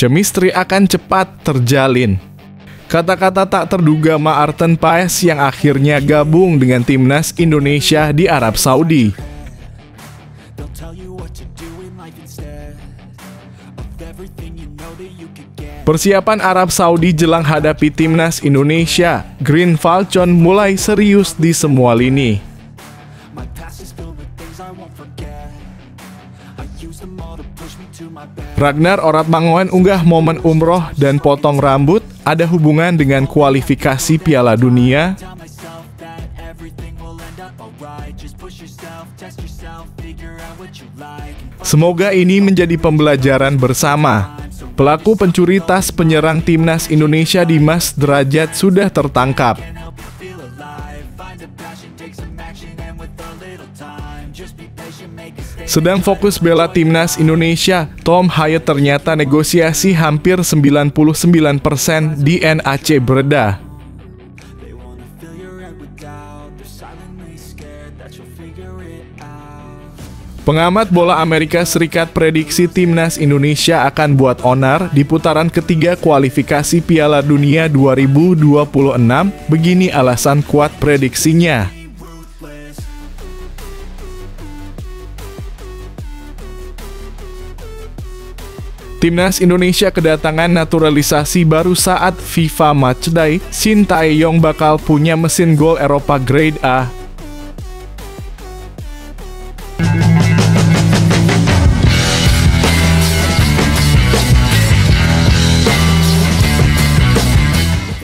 Chemistry akan cepat terjalin. Kata-kata tak terduga Maarten Paes yang akhirnya gabung dengan timnas Indonesia di Arab Saudi. Persiapan Arab Saudi jelang hadapi timnas Indonesia, Green Falcon mulai serius di semua lini. Ragnar Oratmangoen unggah momen umroh dan potong rambut ada hubungan dengan kualifikasi Piala Dunia. Semoga ini menjadi pembelajaran bersama. Pelaku pencuri tas penyerang timnas Indonesia Dimas Derajat sudah tertangkap. Sedang fokus bela timnas Indonesia, Tom Hyatt ternyata negosiasi hampir 99% di NAC Breda. Pengamat bola Amerika Serikat prediksi timnas Indonesia akan buat onar di putaran ketiga kualifikasi Piala Dunia 2026. Begini alasan kuat prediksinya. Timnas Indonesia kedatangan naturalisasi baru saat FIFA Matchday. Shin Tae-yong bakal punya mesin gol Eropa Grade A.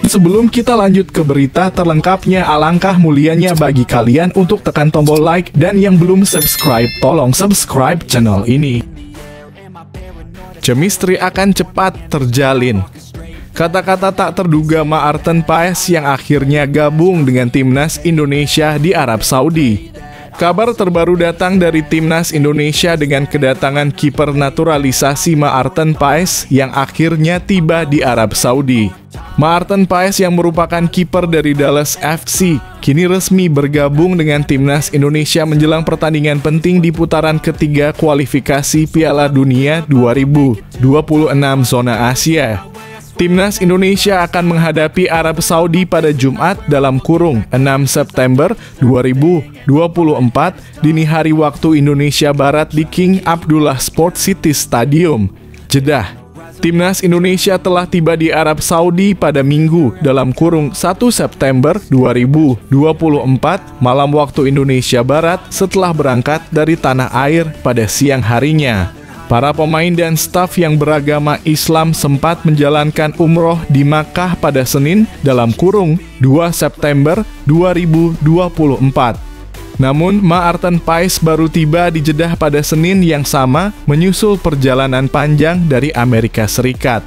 Sebelum kita lanjut ke berita terlengkapnya, alangkah mulianya bagi kalian untuk tekan tombol like, dan yang belum subscribe, tolong subscribe channel ini. Chemistry akan cepat terjalin. Kata-kata tak terduga Maarten Paes yang akhirnya gabung dengan timnas Indonesia di Arab Saudi. Kabar terbaru datang dari timnas Indonesia dengan kedatangan kiper naturalisasi Maarten Paes yang akhirnya tiba di Arab Saudi. Maarten Paes yang merupakan kiper dari Dallas FC kini resmi bergabung dengan timnas Indonesia menjelang pertandingan penting di putaran ketiga kualifikasi Piala Dunia 2026 zona Asia. Timnas Indonesia akan menghadapi Arab Saudi pada Jumat dalam kurung 6 September 2024 dini hari waktu Indonesia Barat di King Abdullah Sport City Stadium, Jeddah. Timnas Indonesia telah tiba di Arab Saudi pada Minggu dalam kurung 1 September 2024 malam waktu Indonesia Barat setelah berangkat dari tanah air pada siang harinya. Para pemain dan staf yang beragama Islam sempat menjalankan umroh di Makkah pada Senin dalam kurung 2 September 2024. Namun, Maarten Paes baru tiba di Jeddah pada Senin yang sama, menyusul perjalanan panjang dari Amerika Serikat.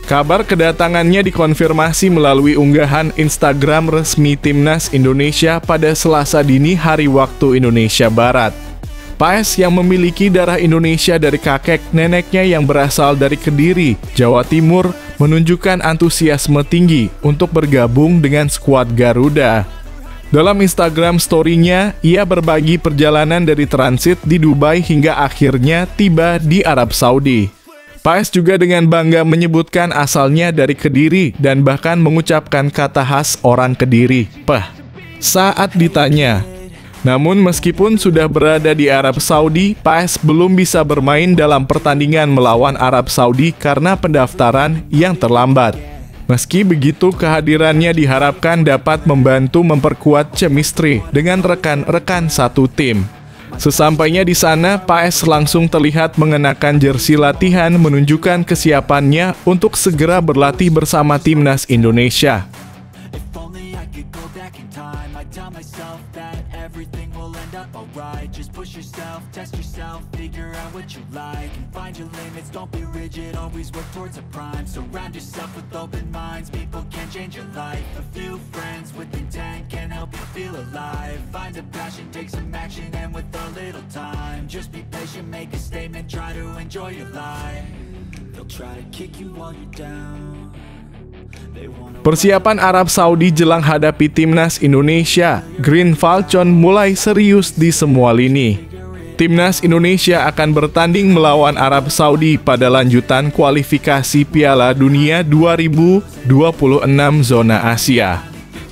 Kabar kedatangannya dikonfirmasi melalui unggahan Instagram resmi Timnas Indonesia pada Selasa dini hari waktu Indonesia Barat. Paes yang memiliki darah Indonesia dari kakek neneknya yang berasal dari Kediri, Jawa Timur, menunjukkan antusiasme tinggi untuk bergabung dengan skuad Garuda. Dalam Instagram story-nya, ia berbagi perjalanan dari transit di Dubai hingga akhirnya tiba di Arab Saudi. Paes juga dengan bangga menyebutkan asalnya dari Kediri dan bahkan mengucapkan kata khas orang Kediri, "Pah," saat ditanya. Namun meskipun sudah berada di Arab Saudi, Paes belum bisa bermain dalam pertandingan melawan Arab Saudi karena pendaftaran yang terlambat. Meski begitu, kehadirannya diharapkan dapat membantu memperkuat chemistry dengan rekan-rekan satu tim. Sesampainya di sana, Paes langsung terlihat mengenakan jersey latihan menunjukkan kesiapannya untuk segera berlatih bersama timnas Indonesia. Persiapan Arab Saudi jelang hadapi timnas Indonesia, Green Falcon mulai serius di semua lini. Timnas Indonesia akan bertanding melawan Arab Saudi pada lanjutan kualifikasi Piala Dunia 2026 zona Asia.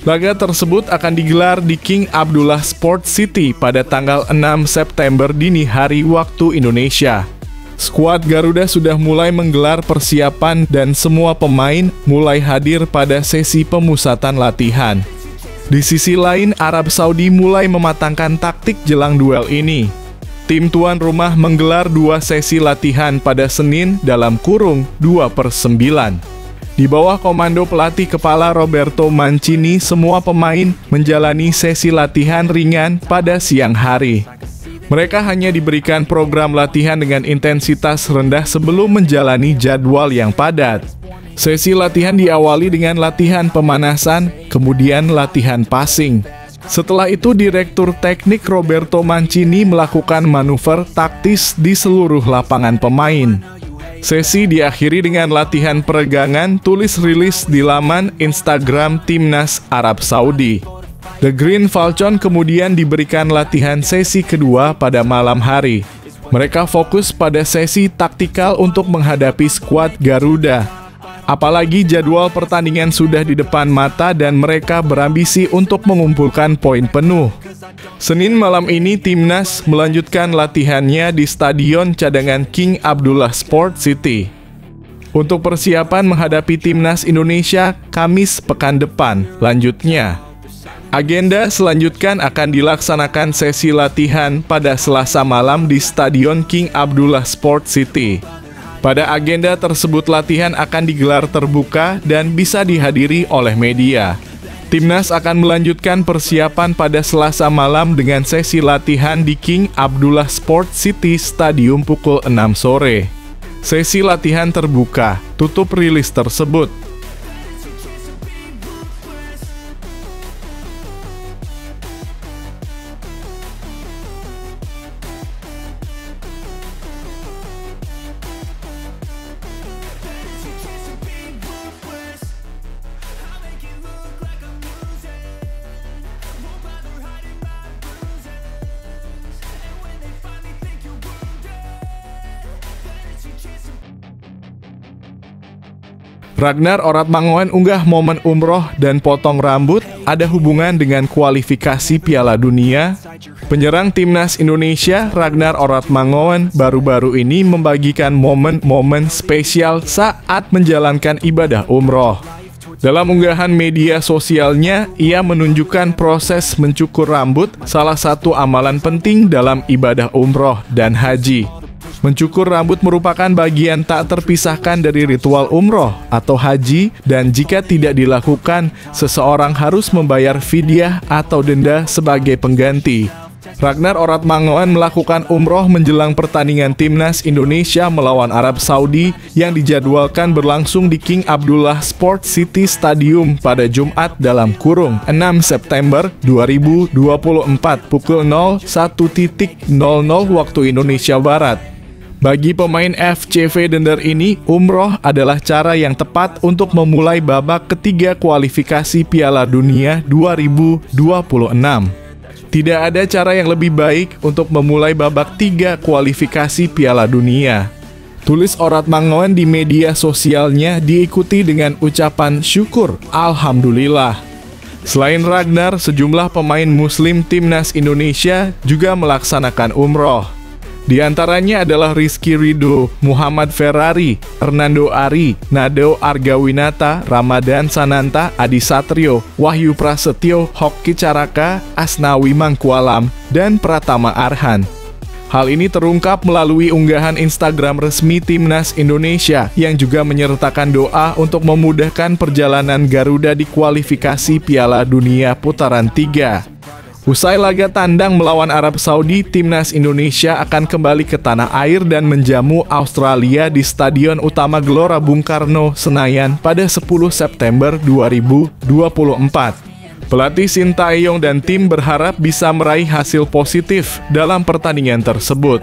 Laga tersebut akan digelar di King Abdullah Sports City pada tanggal 6 September dini hari waktu Indonesia. Skuad Garuda sudah mulai menggelar persiapan dan semua pemain mulai hadir pada sesi pemusatan latihan. Di sisi lain, Arab Saudi mulai mematangkan taktik jelang duel ini. Tim tuan rumah menggelar 2 sesi latihan pada Senin dalam kurung 2/9. Di bawah komando pelatih kepala Roberto Mancini, semua pemain menjalani sesi latihan ringan pada siang hari. Mereka hanya diberikan program latihan dengan intensitas rendah sebelum menjalani jadwal yang padat. Sesi latihan diawali dengan latihan pemanasan, kemudian latihan passing. Setelah itu, Direktur Teknik Roberto Mancini melakukan manuver taktis di seluruh lapangan pemain. Sesi diakhiri dengan latihan peregangan, tulis rilis di laman Instagram Timnas Arab Saudi. The Green Falcon kemudian diberikan latihan sesi kedua pada malam hari. Mereka fokus pada sesi taktikal untuk menghadapi skuad Garuda. Apalagi jadwal pertandingan sudah di depan mata dan mereka berambisi untuk mengumpulkan poin penuh. Senin malam ini Timnas melanjutkan latihannya di Stadion Cadangan King Abdullah Sports City. Untuk persiapan menghadapi Timnas Indonesia Kamis pekan depan, lanjutnya. Agenda selanjutnya akan dilaksanakan sesi latihan pada Selasa malam di Stadion King Abdullah Sports City. Pada agenda tersebut latihan akan digelar terbuka dan bisa dihadiri oleh media. Timnas akan melanjutkan persiapan pada Selasa malam dengan sesi latihan di King Abdullah Sports City Stadium pukul 6 sore. Sesi latihan terbuka, tutup rilis tersebut. Ragnar Oratmangoen unggah momen umroh dan potong rambut ada hubungan dengan kualifikasi Piala Dunia. Penyerang Timnas Indonesia Ragnar Oratmangoen baru-baru ini membagikan momen-momen spesial saat menjalankan ibadah umroh. Dalam unggahan media sosialnya, ia menunjukkan proses mencukur rambut, salah satu amalan penting dalam ibadah umroh dan haji. Mencukur rambut merupakan bagian tak terpisahkan dari ritual umroh atau haji, dan jika tidak dilakukan, seseorang harus membayar fidyah atau denda sebagai pengganti. Ragnar Oratmangoen melakukan umroh menjelang pertandingan Timnas Indonesia melawan Arab Saudi yang dijadwalkan berlangsung di King Abdullah Sports City Stadium pada Jumat dalam kurung 6 September 2024 pukul 01.00 waktu Indonesia Barat. Bagi pemain FCV Dender ini, umroh adalah cara yang tepat untuk memulai babak ketiga kualifikasi Piala Dunia 2026. Tidak ada cara yang lebih baik untuk memulai babak 3 kualifikasi Piala Dunia. Tulis Oratmangoen di media sosialnya diikuti dengan ucapan syukur, Alhamdulillah. Selain Ragnar, sejumlah pemain muslim Timnas Indonesia juga melaksanakan umroh. Di antaranya adalah Rizky Ridho, Muhammad Ferrari, Hernando Ari, Nado Argawinata, Ramadan Sananta, Adi Satrio, Wahyu Prasetyo, Hoki Caraka, Asnawi Mangkualam, dan Pratama Arhan. Hal ini terungkap melalui unggahan Instagram resmi Timnas Indonesia yang juga menyertakan doa untuk memudahkan perjalanan Garuda di kualifikasi Piala Dunia putaran 3. Usai laga tandang melawan Arab Saudi, Timnas Indonesia akan kembali ke tanah air dan menjamu Australia di Stadion Utama Gelora Bung Karno, Senayan pada 10 September 2024. Pelatih Sintayong dan tim berharap bisa meraih hasil positif dalam pertandingan tersebut.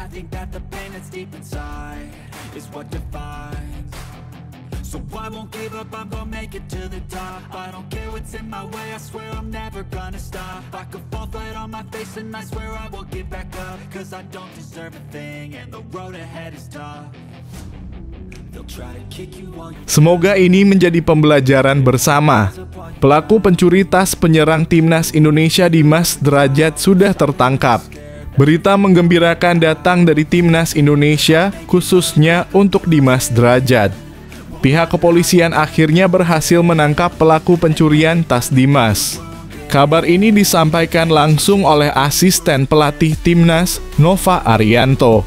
I think that the pain that's deep inside is what defines So I won't give up, I'm gonna make it to the top. I don't care what's in my way, I swear I'm never gonna stop. I could fall flat on my face and I swear I will get back up. Cause I don't deserve a thing and the road ahead is tough. They'll try to kick you while you... Semoga ini menjadi pembelajaran bersama. Pelaku pencuri tas penyerang timnas Indonesia Dimas Derajat sudah tertangkap. Berita menggembirakan datang dari timnas Indonesia, khususnya untuk Dimas Derajat. Pihak kepolisian akhirnya berhasil menangkap pelaku pencurian tas Dimas. Kabar ini disampaikan langsung oleh asisten pelatih timnas, Nova Arianto.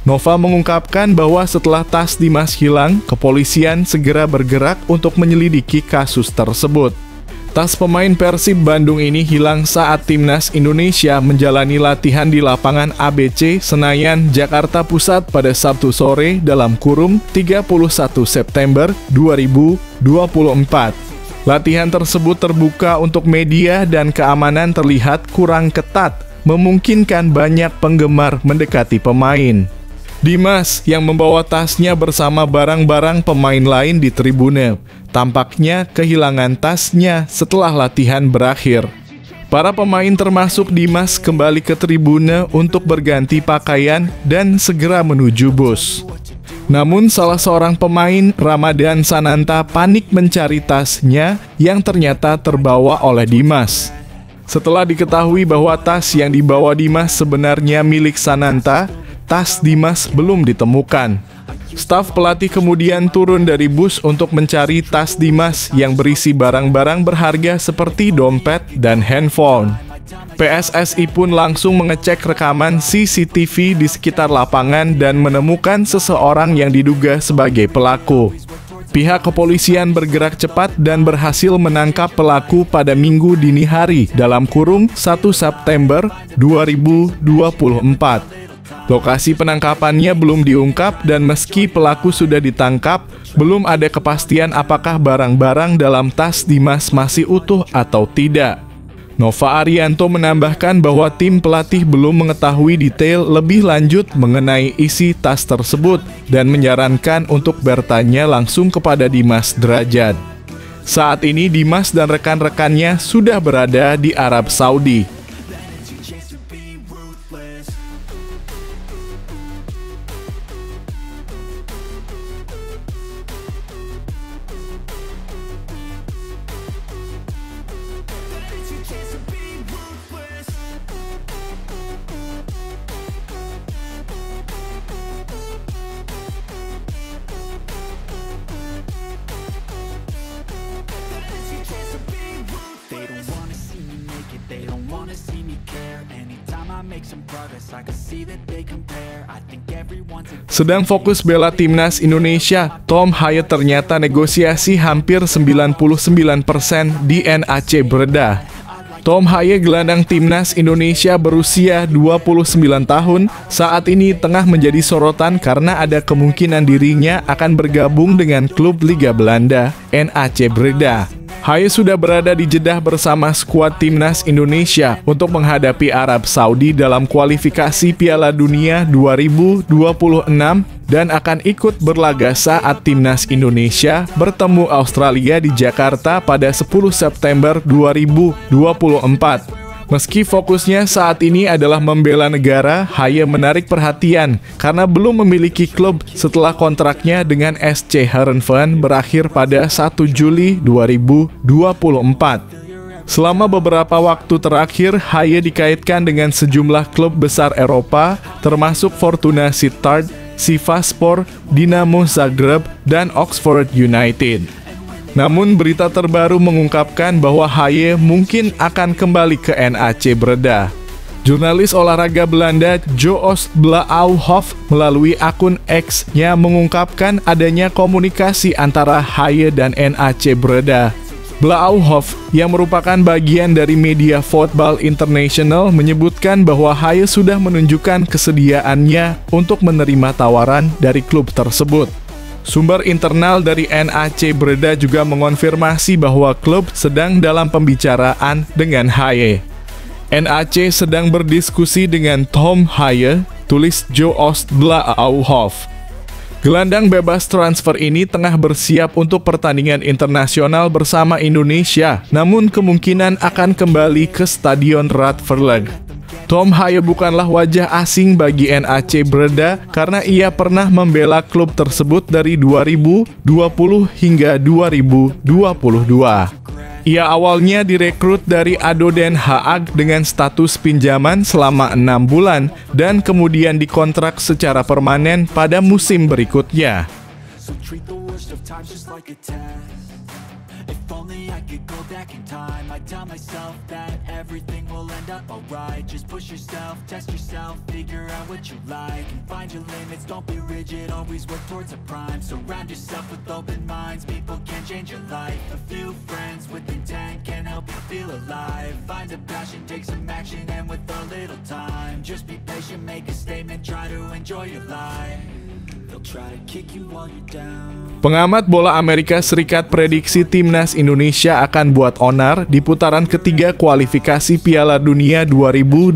Nova mengungkapkan bahwa setelah tas Dimas hilang, kepolisian segera bergerak untuk menyelidiki kasus tersebut. Tas pemain Persib Bandung ini hilang saat timnas Indonesia menjalani latihan di lapangan ABC Senayan, Jakarta Pusat pada Sabtu sore dalam kurung 31 September 2024. Latihan tersebut terbuka untuk media dan keamanan terlihat kurang ketat, memungkinkan banyak penggemar mendekati pemain. Dimas yang membawa tasnya bersama barang-barang pemain lain di tribune, tampaknya kehilangan tasnya setelah latihan berakhir. Para pemain termasuk Dimas kembali ke tribune untuk berganti pakaian dan segera menuju bus. Namun salah seorang pemain, Ramadan Sananta, panik mencari tasnya yang ternyata terbawa oleh Dimas. Setelah diketahui bahwa tas yang dibawa Dimas sebenarnya milik Sananta, tas Dimas belum ditemukan. Staf pelatih kemudian turun dari bus untuk mencari tas Dimas yang berisi barang-barang berharga seperti dompet dan handphone. PSSI pun langsung mengecek rekaman CCTV di sekitar lapangan dan menemukan seseorang yang diduga sebagai pelaku. Pihak kepolisian bergerak cepat dan berhasil menangkap pelaku pada Minggu dini hari dalam kurung 1 September 2024. Lokasi penangkapannya belum diungkap dan meski pelaku sudah ditangkap, belum ada kepastian apakah barang-barang dalam tas Dimas masih utuh atau tidak. Nova Arianto menambahkan bahwa tim pelatih belum mengetahui detail lebih lanjut mengenai isi tas tersebut dan menyarankan untuk bertanya langsung kepada Dimas Derajat. Saat ini Dimas dan rekan-rekannya sudah berada di Arab Saudi. Sedang fokus bela timnas Indonesia, Tom Haye ternyata negosiasi hampir 99% di NAC Breda. Tom Haye, gelandang timnas Indonesia berusia 29 tahun, saat ini tengah menjadi sorotan karena ada kemungkinan dirinya akan bergabung dengan klub Liga Belanda, NAC Breda. Haye sudah berada di Jeddah bersama skuad timnas Indonesia untuk menghadapi Arab Saudi dalam kualifikasi Piala Dunia 2026 dan akan ikut berlaga saat timnas Indonesia bertemu Australia di Jakarta pada 10 September 2024. Meski fokusnya saat ini adalah membela negara, Haye menarik perhatian karena belum memiliki klub setelah kontraknya dengan SC Heerenveen berakhir pada 1 Juli 2024. Selama beberapa waktu terakhir, Haye dikaitkan dengan sejumlah klub besar Eropa, termasuk Fortuna Sittard, Sivasspor, Dinamo Zagreb, dan Oxford United. Namun berita terbaru mengungkapkan bahwa Haye mungkin akan kembali ke NAC Breda. Jurnalis olahraga Belanda Joost Blauwhof melalui akun X-nya mengungkapkan adanya komunikasi antara Haye dan NAC Breda. Blauwhof, yang merupakan bagian dari media Football International, menyebutkan bahwa Haye sudah menunjukkan kesediaannya untuk menerima tawaran dari klub tersebut. Sumber internal dari NAC Breda juga mengonfirmasi bahwa klub sedang dalam pembicaraan dengan Haye. NAC sedang berdiskusi dengan Tom Haye, tulis Joost Blauwhof. Gelandang bebas transfer ini tengah bersiap untuk pertandingan internasional bersama Indonesia, namun kemungkinan akan kembali ke Stadion Radverleg. Tom Haye bukanlah wajah asing bagi NAC Breda karena ia pernah membela klub tersebut dari 2020 hingga 2022. Ia awalnya direkrut dari ADO Den Haag dengan status pinjaman selama 6 bulan dan kemudian dikontrak secara permanen pada musim berikutnya. So treat the worst of times just like a test. If only I could go back in time, I'd tell myself that everything will end up alright. Just push yourself, test yourself, figure out what you like, and find your limits, don't be rigid, always work towards a prime. Surround yourself with open minds, people can change your life. A few friends with intent can help you feel alive. Find a passion, take some action, and with a little time, just be patient, make a statement, try to enjoy your life. Pengamat bola Amerika Serikat prediksi timnas Indonesia akan buat onar di putaran ketiga kualifikasi Piala Dunia 2026.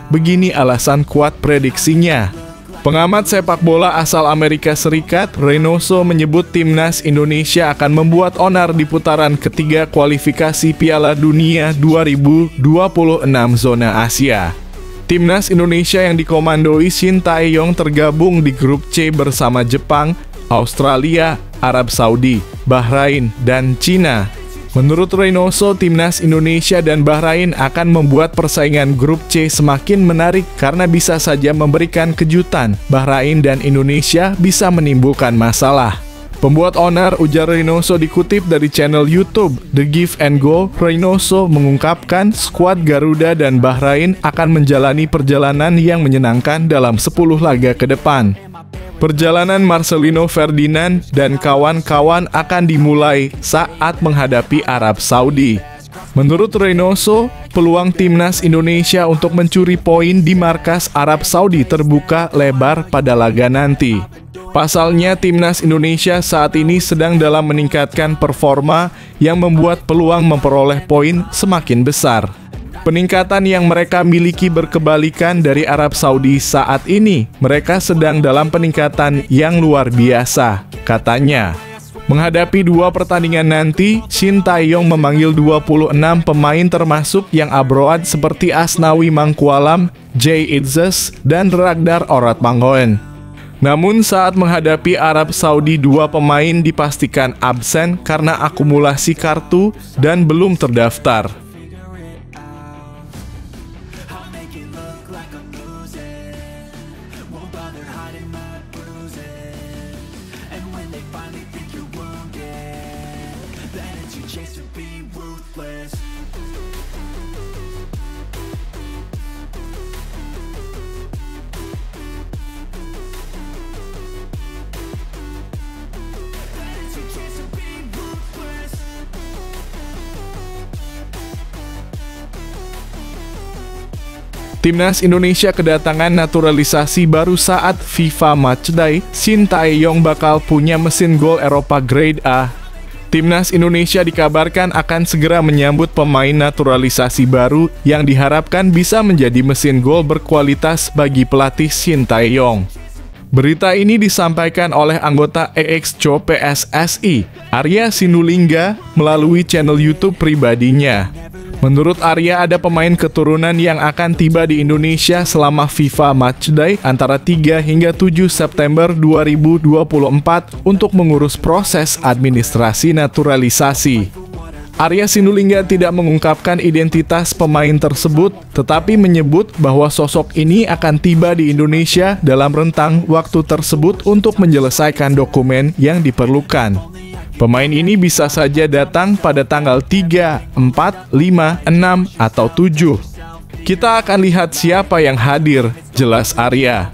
Begini alasan kuat prediksinya. Pengamat sepak bola asal Amerika Serikat, Reynoso, menyebut timnas Indonesia akan membuat onar di putaran ketiga kualifikasi Piala Dunia 2026 zona Asia. Timnas Indonesia yang dikomandoi Shin Tae-yong tergabung di grup C bersama Jepang, Australia, Arab Saudi, Bahrain, dan Cina. Menurut Reynoso, timnas Indonesia dan Bahrain akan membuat persaingan grup C semakin menarik karena bisa saja memberikan kejutan. Bahrain dan Indonesia bisa menimbulkan masalah. Pembuat onar, ujar Reynoso, dikutip dari channel YouTube The Give and Go. Reynoso mengungkapkan skuad Garuda dan Bahrain akan menjalani perjalanan yang menyenangkan dalam 10 laga ke depan. Perjalanan Marcelino Ferdinand dan kawan-kawan akan dimulai saat menghadapi Arab Saudi. Menurut Reynoso, peluang timnas Indonesia untuk mencuri poin di markas Arab Saudi terbuka lebar pada laga nanti. Pasalnya, timnas Indonesia saat ini sedang dalam meningkatkan performa yang membuat peluang memperoleh poin semakin besar. Peningkatan yang mereka miliki berkebalikan dari Arab Saudi saat ini. Mereka sedang dalam peningkatan yang luar biasa, katanya. Menghadapi 2 pertandingan nanti, Shin Tae-yong memanggil 26 pemain termasuk yang abroad seperti Asnawi Mangkualam, Jay Itzes, dan Ragnar Oratmangoen. Namun saat menghadapi Arab Saudi, 2 pemain dipastikan absen karena akumulasi kartu dan belum terdaftar. Timnas Indonesia kedatangan naturalisasi baru saat FIFA Matchday. Shin Tae-yong bakal punya mesin gol Eropa Grade A. Timnas Indonesia dikabarkan akan segera menyambut pemain naturalisasi baru yang diharapkan bisa menjadi mesin gol berkualitas bagi pelatih Shin Tae-yong. Berita ini disampaikan oleh anggota EXCO PSSI, Arya Sinulinga, melalui channel YouTube pribadinya. Menurut Arya, ada pemain keturunan yang akan tiba di Indonesia selama FIFA Matchday antara 3 hingga 7 September 2024 untuk mengurus proses administrasi naturalisasi. Arya Sinulinga tidak mengungkapkan identitas pemain tersebut, tetapi menyebut bahwa sosok ini akan tiba di Indonesia dalam rentang waktu tersebut untuk menyelesaikan dokumen yang diperlukan. Pemain ini bisa saja datang pada tanggal 3, 4, 5, 6, atau 7. Kita akan lihat siapa yang hadir, jelas Arya.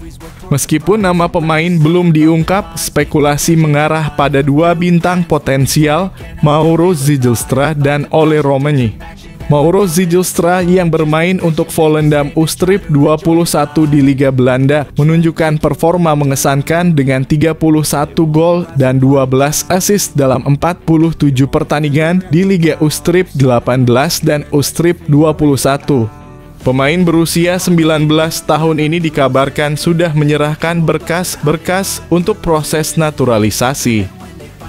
Meskipun nama pemain belum diungkap, spekulasi mengarah pada 2 bintang potensial, Mauro Zijlstra dan Ole Romani. Mauro Zijlstra yang bermain untuk Volendam Ustrip 21 di Liga Belanda menunjukkan performa mengesankan dengan 31 gol dan 12 assist dalam 47 pertandingan di Liga Ustrip 18 dan Ustrip 21. Pemain berusia 19 tahun ini dikabarkan sudah menyerahkan berkas-berkas untuk proses naturalisasi.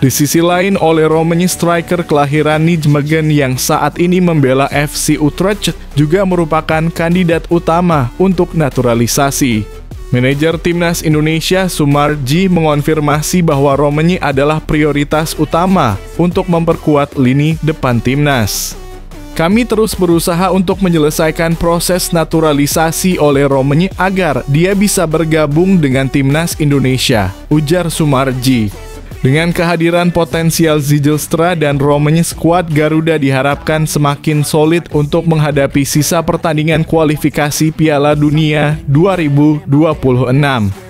Di sisi lain, Ole Roemeny, striker kelahiran Nijmegen yang saat ini membela FC Utrecht, juga merupakan kandidat utama untuk naturalisasi. Manajer Timnas Indonesia Sumarji mengonfirmasi bahwa Roemeny adalah prioritas utama untuk memperkuat lini depan timnas. Kami terus berusaha untuk menyelesaikan proses naturalisasi Ole Roemeny agar dia bisa bergabung dengan Timnas Indonesia, ujar Sumarji. Dengan kehadiran potensial Zijlstra dan Roemeny, skuad Garuda diharapkan semakin solid untuk menghadapi sisa pertandingan kualifikasi Piala Dunia 2026.